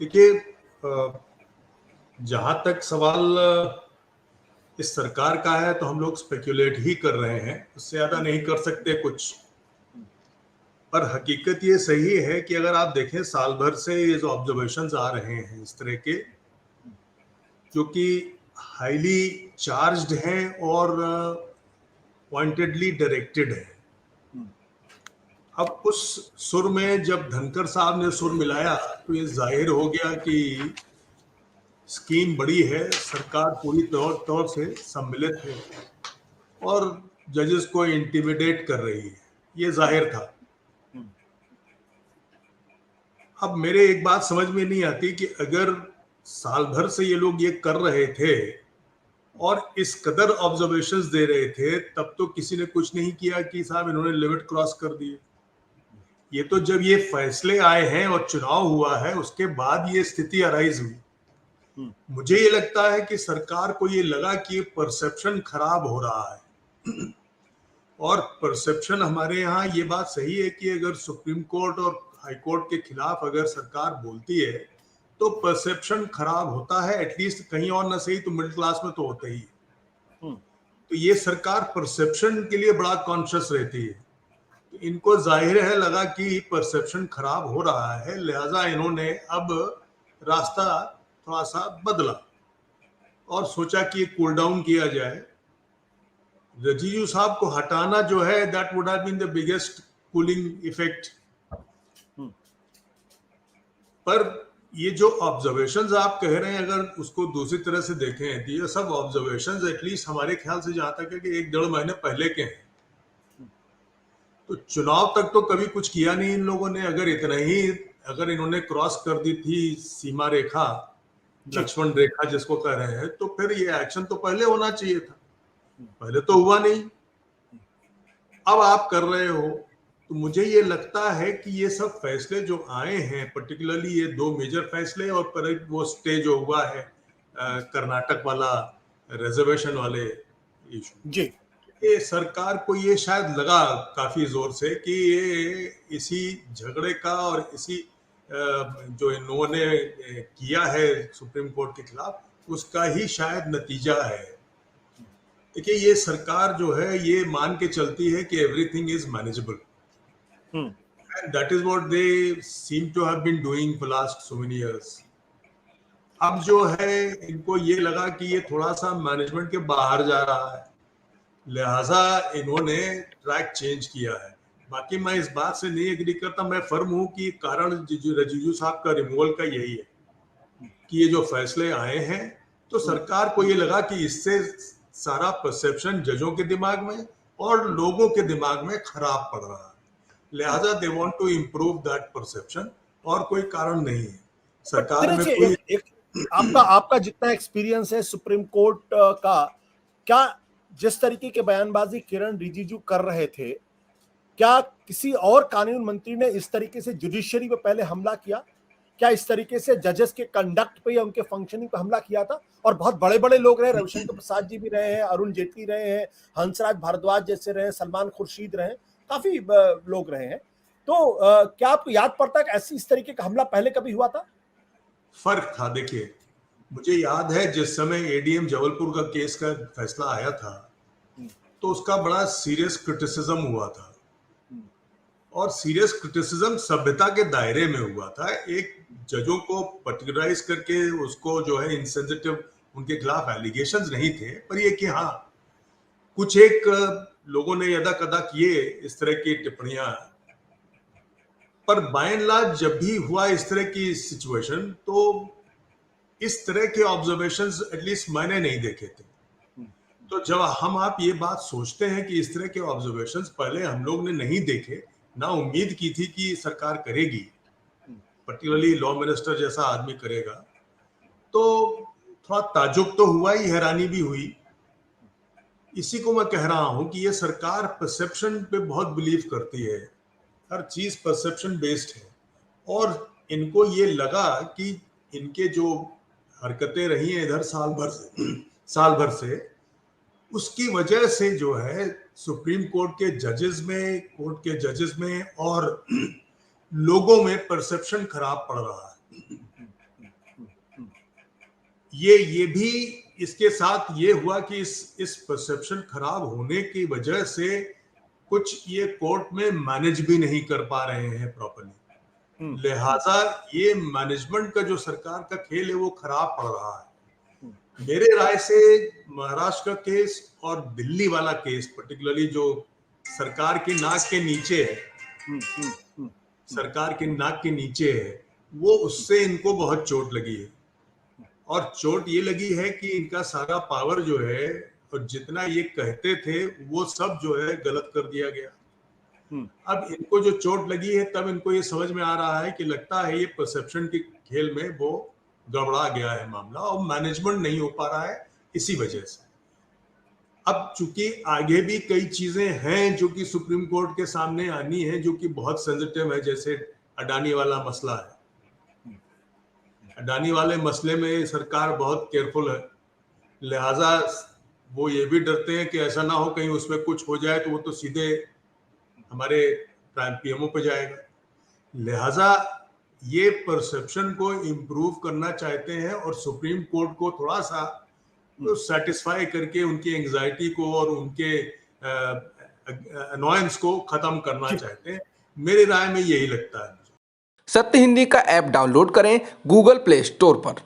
देखिए, जहां तक सवाल इस सरकार का है तो हम लोग स्पेक्युलेट ही कर रहे हैं, उससे ज्यादा नहीं कर सकते कुछ। पर हकीकत ये सही है कि अगर आप देखें साल भर से ये जो ऑब्जर्वेशंस आ रहे हैं इस तरह के, जो कि हाईली चार्ज्ड हैं और पॉइंटेडली डायरेक्टेड हैं। अब उस सुर में जब धनखड़ साहब ने सुर मिलाया तो ये जाहिर हो गया कि स्कीम बड़ी है, सरकार पूरी तौर से सम्मिलित है और जजेस को इंटिमिडेट कर रही है, ये जाहिर था। अब मेरे एक बात समझ में नहीं आती कि अगर साल भर से ये लोग ये कर रहे थे और इस कदर ऑब्जर्वेशंस दे रहे थे, तब तो किसी ने कुछ नहीं किया कि साहब इन्होंने लिमिट क्रॉस कर दिए। ये तो जब ये फैसले आए हैं और चुनाव हुआ है उसके बाद ये स्थिति अराइज हुई। मुझे ये लगता है कि सरकार को ये लगा कि परसेप्शन खराब हो रहा है और परसेप्शन हमारे यहाँ ये बात सही है कि अगर सुप्रीम कोर्ट और हाई कोर्ट के खिलाफ अगर सरकार बोलती है तो परसेप्शन खराब होता है, एटलीस्ट कहीं और ना सही तो मिडिल क्लास में तो होता ही है। तो ये सरकार परसेप्शन के लिए बड़ा कॉन्शियस रहती है। तो इनको जाहिर है लगा कि परसेप्शन खराब हो रहा है, लिहाजा इन्होंने अब रास्ता थोड़ा सा बदला और सोचा कि कूल डाउन किया जाए। रजीजू साहब को हटाना जो है, that would have been the biggest cooling effect. पर ये जो ऑब्जर्वेशंस आप कह रहे हैं, अगर उसको दूसरी तरह से देखें तो ये सब ऑब्जर्वेशंस एटलीस्ट हमारे ख्याल से जहां तक है कि 1-1.5 महीने पहले के हैं। तो चुनाव तक तो कभी कुछ किया नहीं इन लोगों ने। अगर इतना ही अगर इन्होंने क्रॉस कर दी थी सीमा रेखा, लक्ष्मण रेखा जिसको कह रहे हैं, तो फिर ये एक्शन तो पहले होना चाहिए था, पहले तो हुआ नहीं। अब आप कर रहे हो, तो मुझे ये लगता है कि ये सब फैसले जो आए हैं, पर्टिकुलरली ये 2 मेजर फैसले और पर वो स्टे जो हुआ है कर्नाटक वाला रिजर्वेशन वाले इशू जी, ये सरकार को ये शायद लगा काफी जोर से कि ये इसी झगड़े का और इसी जो इन्होंने किया है सुप्रीम कोर्ट के खिलाफ उसका ही शायद नतीजा है। देखिए, ये सरकार जो है ये मान के चलती है कि everything is manageable, and that is what they seem to have been doing for last so many years. अब जो है इनको ये लगा कि ये थोड़ा सा मैनेजमेंट के बाहर जा रहा है, लिहाजा इन्होंने ट्रैक चेंज किया है। बाकी मैं इस बात से नहीं एग्री करता, मैं फर्म हूं कि कारण रजीजू साहब का रिमूवल का यही है कि ये जो फैसले आए हैं तो सरकार को ये लगा कि इससे सारा परसेप्शन जजों के दिमाग में और लोगों के दिमाग में खराब पड़ रहा है, लिहाजा they want to improve that perception, और कोई कारण नहीं है सरकार में कोई। आपका आपका जितना एक्सपीरियंस है सुप्रीम कोर्ट का, क्या जिस तरीके के बयानबाजी किरण रिजिजू कर रहे थे, क्या किसी और कानून मंत्री ने इस तरीके से जुडिशरी पे पहले हमला किया? क्या इस तरीके से जजेस के कंडक्ट पे या उनके फंक्शनिंग पे हमला किया था? और बहुत बड़े बड़े लोग रहे, रविशंकर प्रसाद जी भी रहे हैं, अरुण जेटली रहे हैं, हंसराज भारद्वाज जैसे रहे, सलमान खुर्शीद रहे, काफी लोग रहे हैं। तो क्या आपको याद पड़ता है कि ऐसी इस तरीके का हमला पहले कभी हुआ था? फर्क था। देखिए, मुझे याद है जिस समय एडीएम जबलपुर का केस का फैसला आया था तो उसका बड़ा सीरियस क्रिटिसिज्म हुआ था, और सीरियस क्रिटिसिज्म सभ्यता के दायरे में हुआ था। एक जजों को पर्टिकुलराइज करके उसको जो है इनसेंसिटिव उनके खिलाफ एलिगेशंस नहीं थे, पर ये कि हाँ कुछ एक लोगों ने यदा कदा किए इस तरह की टिप्पणियां। पर बाय एंड लार्ज जब भी हुआ इस तरह की सिचुएशन तो इस तरह के ऑब्जर्वेशंस एटलीस्ट मैंने नहीं देखे थे। तो जब आप ये बात सोचते हैं कि इस तरह के ऑब्जर्वेशंस पहले हम लोग ने नहीं देखे, ना उम्मीद की थी कि सरकार करेगी, पर्टिकुलरली लॉ मिनिस्टर जैसा आदमी करेगा, तो थोड़ा ताजुब तो हुआ ही, हैरानी भी हुई। इसी को मैं कह रहा हूं कि ये सरकार परसेप्शन पे बहुत बिलीव करती है, हर चीज परसेप्शन बेस्ड है, और इनको ये लगा कि इनके जो हरकतें रही हैं इधर साल भर से उसकी वजह से जो है सुप्रीम कोर्ट के जजेस में और लोगों में परसेप्शन खराब पड़ रहा है। ये भी इसके साथ ये हुआ कि इस परसेप्शन खराब होने की वजह से कुछ ये कोर्ट में मैनेज भी नहीं कर पा रहे हैं प्रॉपर्ली, लिहाजा ये मैनेजमेंट का जो सरकार का खेल है वो खराब पड़ रहा है। मेरे राय से महाराष्ट्र का केस और दिल्ली वाला केस पर्टिकुलरली जो सरकार की नाक के नीचे है, सरकार के नाक के नीचे है, वो उससे इनको बहुत चोट लगी है। और चोट ये लगी है कि इनका सारा पावर जो है और जितना ये कहते थे वो सब जो है गलत कर दिया गया। अब इनको जो चोट लगी है तब इनको ये समझ में आ रहा है कि लगता है ये परसेप्शन के खेल में वो गड़बड़ा गया है मामला और मैनेजमेंट नहीं हो पा रहा है इसी वजह से। अब चूंकि आगे भी कई चीजें हैं जो कि सुप्रीम कोर्ट के सामने आनी है जो कि बहुत सेंसिटिव है, जैसे अडानी वाला मसला है। अडानी वाले मसले में सरकार बहुत केयरफुल है, लिहाजा वो ये भी डरते हैं कि ऐसा ना हो कहीं उसमें कुछ हो जाए तो वो तो सीधे हमारे पीएमओ पे जाएगा। लिहाजा ये परसेप्शन को इम्प्रूव करना चाहते हैं और सुप्रीम कोर्ट को थोड़ा सा सेटिस्फाई करके उनकी एंजाइटी को और उनके अनॉयंस को खत्म करना चाहते हैं। मेरी राय में यही लगता है। सत्य हिंदी का ऐप डाउनलोड करें गूगल प्ले स्टोर पर।